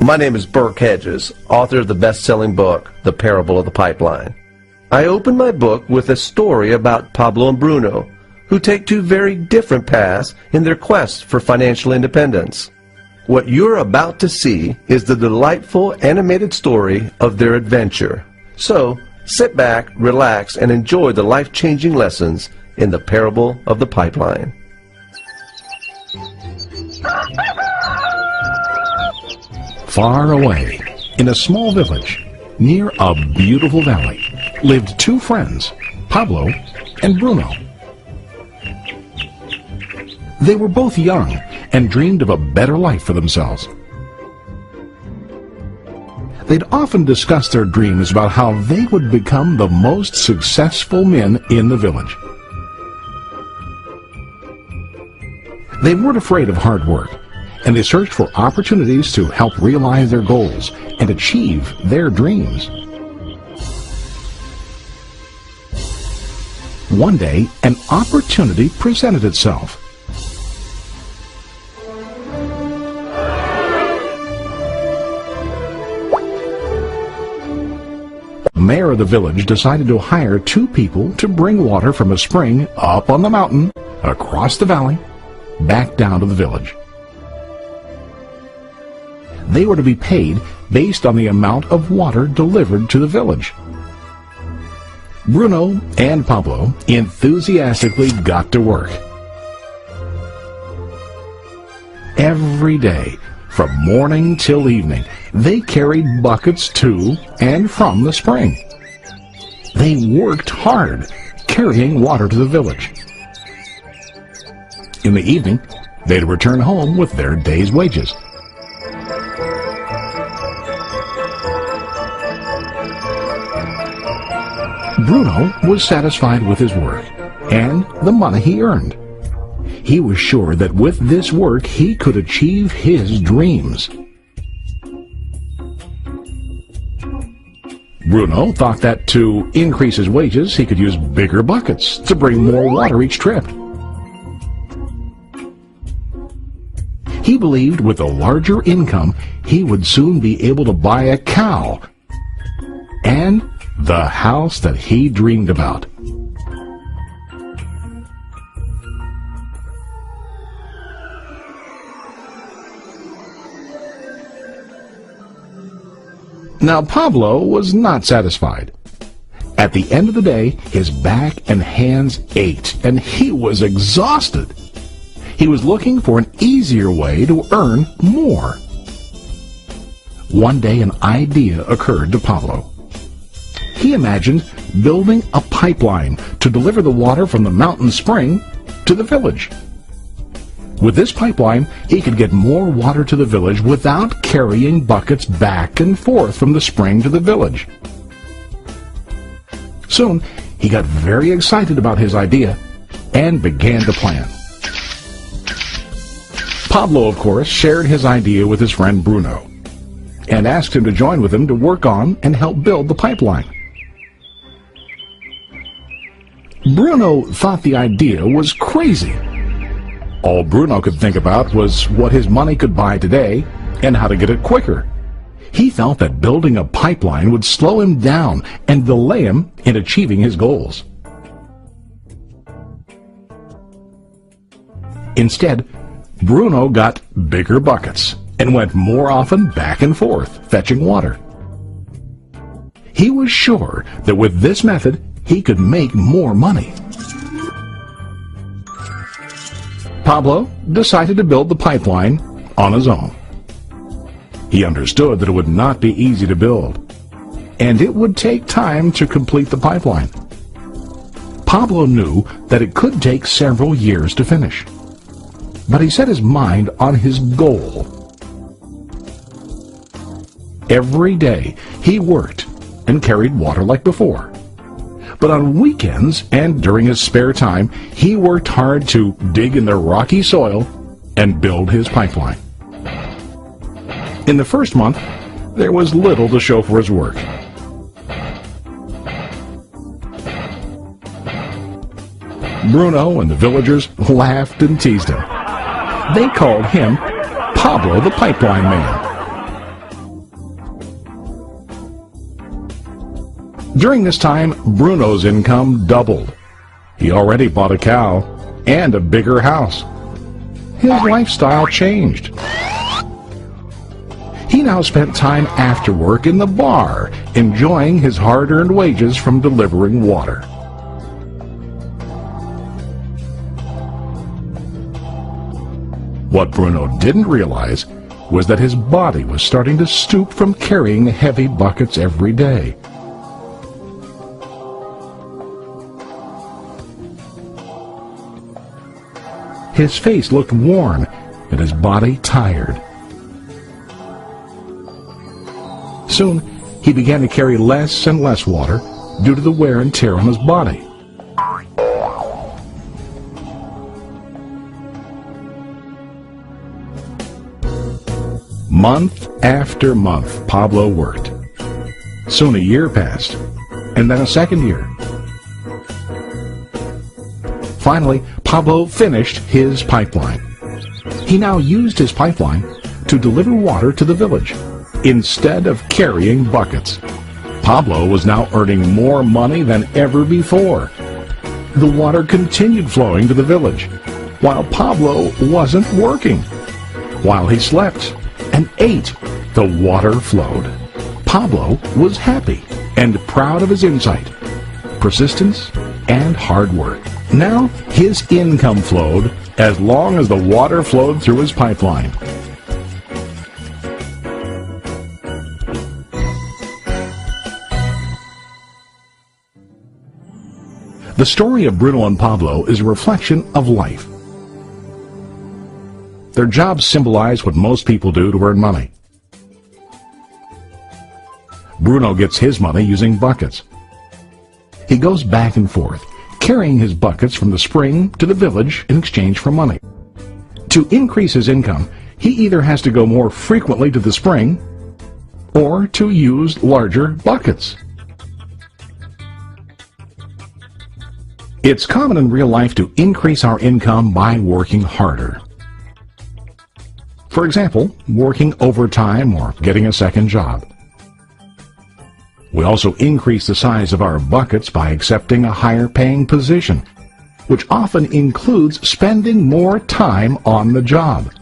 My name is Burke Hedges, author of the best-selling book, The Parable of the Pipeline. I open my book with a story about Pablo and Bruno, who take two very different paths in their quest for financial independence. What you're about to see is the delightful animated story of their adventure. So, sit back, relax, and enjoy the life-changing lessons in The Parable of the Pipeline. Far away, in a small village, near a beautiful valley, lived two friends, Pablo and Bruno. They were both young and dreamed of a better life for themselves. They'd often discuss their dreams about how they would become the most successful men in the village. They weren't afraid of hard work, and they searched for opportunities to help realize their goals and achieve their dreams. One day, an opportunity presented itself. The mayor of the village decided to hire two people to bring water from a spring up on the mountain, across the valley, back down to the village. They were to be paid based on the amount of water delivered to the village. Bruno and Pablo enthusiastically got to work. Every day, from morning till evening, they carried buckets to and from the spring. They worked hard, carrying water to the village. In the evening, they'd return home with their day's wages. Bruno was satisfied with his work and the money he earned. He was sure that with this work he could achieve his dreams. Bruno thought that to increase his wages he could use bigger buckets to bring more water each trip. He believed with a larger income he would soon be able to buy a cow and the house that he dreamed about. Now Pablo was not satisfied. At the end of the day, his back and hands ached, and he was exhausted. He was looking for an easier way to earn more. One day an idea occurred to Pablo. He imagined building a pipeline to deliver the water from the mountain spring to the village. With this pipeline, he could get more water to the village without carrying buckets back and forth from the spring to the village. Soon, he got very excited about his idea and began to plan. Pablo, of course, shared his idea with his friend Bruno and asked him to join with him to work on and help build the pipeline. Bruno thought the idea was crazy. All Bruno could think about was what his money could buy today and how to get it quicker. He felt that building a pipeline would slow him down and delay him in achieving his goals. Instead, Bruno got bigger buckets and went more often back and forth, fetching water. He was sure that with this method, he could make more money. Pablo decided to build the pipeline on his own. He understood that it would not be easy to build, and it would take time to complete the pipeline. Pablo knew that it could take several years to finish, but he set his mind on his goal. Every day he worked and carried water like before. But on weekends and during his spare time, he worked hard to dig in the rocky soil and build his pipeline. In the first month, there was little to show for his work. Bruno and the villagers laughed and teased him. They called him Pablo the Pipeline Man. During this time, Bruno's income doubled. He already bought a cow and a bigger house. His lifestyle changed. He now spent time after work in the bar, enjoying his hard-earned wages from delivering water. What Bruno didn't realize was that his body was starting to stoop from carrying heavy buckets every day. His face looked worn and his body tired. Soon, he began to carry less and less water due to the wear and tear on his body. Month after month, Pablo worked. Soon a year passed, and then a second year. Finally, Pablo finished his pipeline. He now used his pipeline to deliver water to the village instead of carrying buckets. Pablo was now earning more money than ever before. The water continued flowing to the village, while Pablo wasn't working. While he slept and ate, the water flowed. Pablo was happy and proud of his insight, persistence, and hard work. Now his income flowed as long as the water flowed through his pipeline. The story of Bruno and Pablo is a reflection of life. Their jobs symbolize what most people do to earn money. Bruno gets his money using buckets. He goes back and forth, carrying his buckets from the spring to the village in exchange for money. To increase his income, he either has to go more frequently to the spring or to use larger buckets. It's common in real life to increase our income by working harder. For example, working overtime or getting a second job. We also increase the size of our buckets by accepting a higher paying position, which often includes spending more time on the job.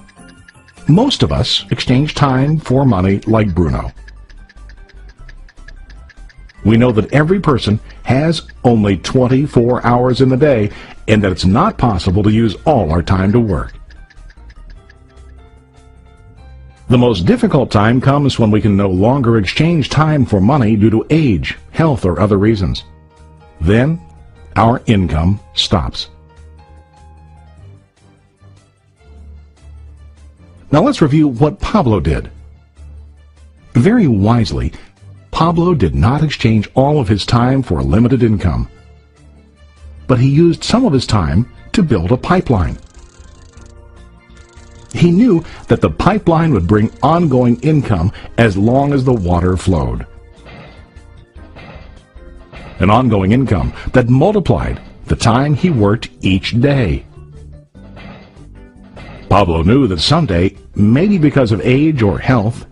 Most of us exchange time for money like Bruno. We know that every person has only 24 hours in the day and that it's not possible to use all our time to work. The most difficult time comes when we can no longer exchange time for money due to age, health, or other reasons. Then, our income stops. Now let's review what Pablo did. Very wisely, Pablo did not exchange all of his time for a limited income, but he used some of his time to build a pipeline. He knew that the pipeline would bring ongoing income as long as the water flowed. An ongoing income that multiplied the time he worked each day. Pablo knew that someday, maybe because of age or health,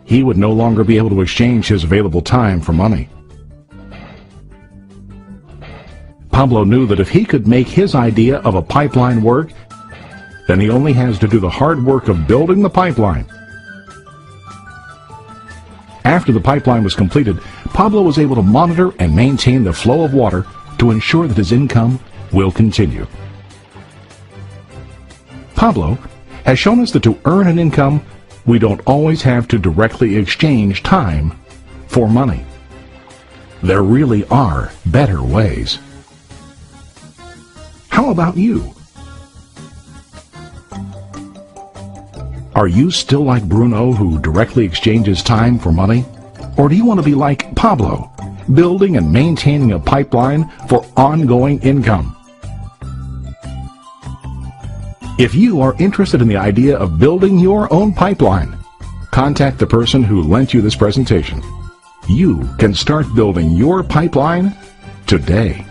he would no longer be able to exchange his available time for money. Pablo knew that if he could make his idea of a pipeline work, then he only has to do the hard work of building the pipeline. After the pipeline was completed, Pablo was able to monitor and maintain the flow of water to ensure that his income will continue. Pablo has shown us that to earn an income, we don't always have to directly exchange time for money. There really are better ways. How about you? Are you still like Bruno, who directly exchanges time for money? Or do you want to be like Pablo, building and maintaining a pipeline for ongoing income? If you are interested in the idea of building your own pipeline, contact the person who lent you this presentation. You can start building your pipeline today.